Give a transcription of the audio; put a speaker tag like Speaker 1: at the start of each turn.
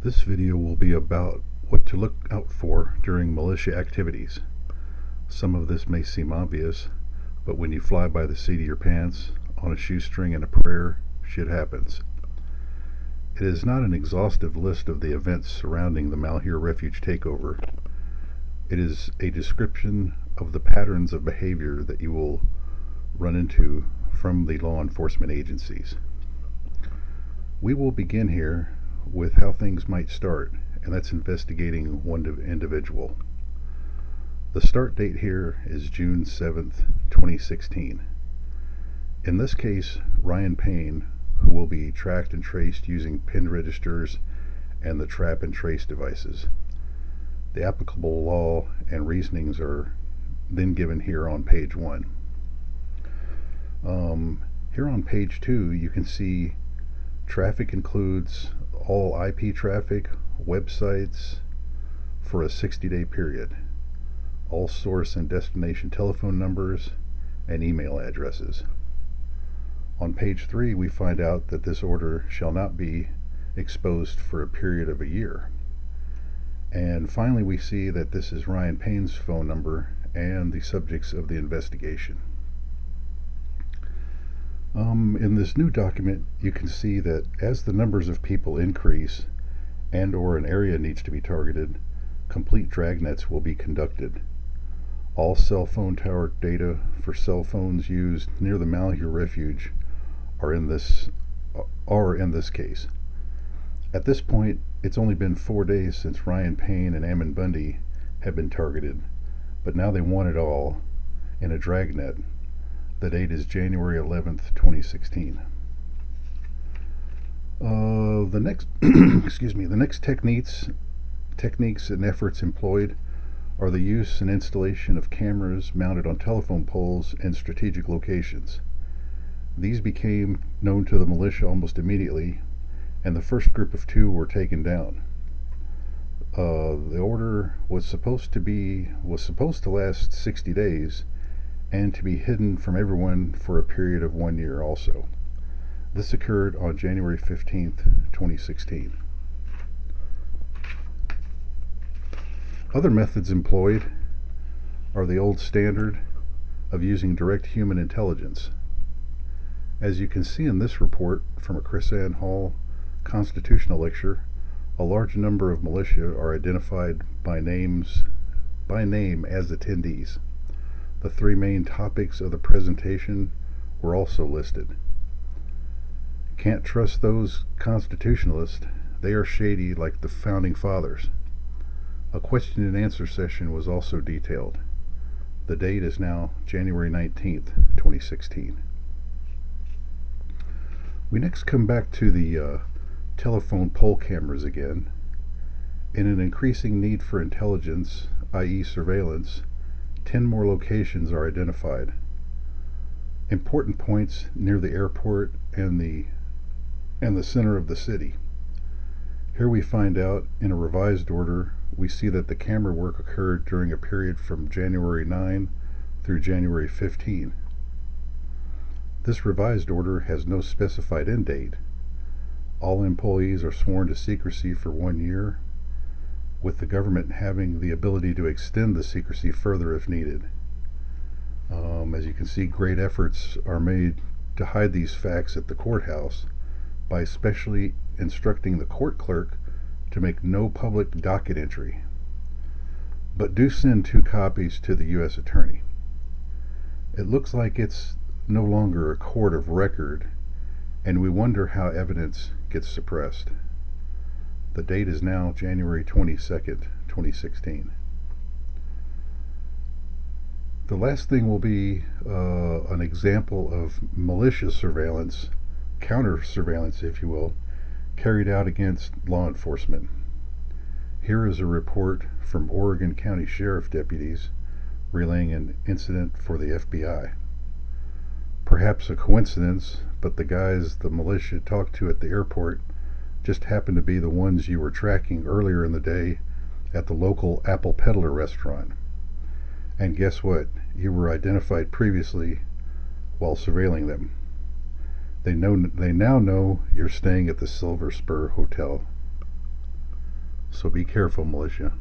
Speaker 1: This video will be about what to look out for during militia activities. Some of this may seem obvious, but when you fly by the seat of your pants, on a shoestring and a prayer, shit happens. It is not an exhaustive list of the events surrounding the Malheur Refuge takeover. It is a description of the patterns of behavior that you will run into from the law enforcement agencies. We will begin here with how things might start, and that's investigating one individual. The start date here is June 7th, 2016. In this case, Ryan Payne, who will be tracked and traced using PIN registers and the trap and trace devices. The applicable law and reasonings are then given here on page 1. Here on page 2, you can see traffic includes all IP traffic, websites for a 60-day period, all source and destination telephone numbers, and email addresses. On page 3, we find out that this order shall not be exposed for a period of a year. And finally, we see that this is Ryan Payne's phone number and the subjects of the investigation. In this new document, you can see that as the numbers of people increase and or an area needs to be targeted, complete dragnets will be conducted. All cell phone tower data for cell phones used near the Malheur Refuge are in this case. At this point, it's only been 4 days since Ryan Payne and Ammon Bundy have been targeted, but now they want it all in a dragnet. The date is January 11th, 2016. The next techniques and efforts employed are the use and installation of cameras mounted on telephone poles in strategic locations. These became known to the militia almost immediately, and the first group of 2 were taken down. The order was supposed to last 60 days and to be hidden from everyone for a period of 1 year also. This occurred on January 15th, 2016. Other methods employed are the old standard of using direct human intelligence. As you can see in this report from a Chris Ann Hall constitutional lecture, a large number of militia are identified by name as attendees. The 3 main topics of the presentation were also listed. Can't trust those constitutionalists. They are shady like the founding fathers. A question and answer session was also detailed. The date is now January 19th, 2016. We next come back to the telephone pole cameras again. In an increasing need for intelligence, i.e. surveillance, 10 more locations are identified. Important points near the airport and the center of the city. Here we find out in a revised order, we see that the camera work occurred during a period from January 9 through January 15. This revised order has no specified end date. All employees are sworn to secrecy for 1 year, with the government having the ability to extend the secrecy further if needed. As you can see, great efforts are made to hide these facts at the courthouse by specially instructing the court clerk to make no public docket entry, but do send 2 copies to the U.S. Attorney. It looks like it's no longer a court of record, and we wonder how evidence gets suppressed. The date is now January 22nd, 2016. The last thing will be an example of militia surveillance, counter surveillance if you will, carried out against law enforcement. Here is a report from Oregon County Sheriff deputies relaying an incident for the FBI. Perhaps a coincidence, but the guys the militia talked to at the airport just happened to be the ones you were tracking earlier in the day at the local Apple Peddler restaurant. And guess what? You were identified previously while surveilling them. They now know you're staying at the Silver Spur Hotel. So be careful, militia.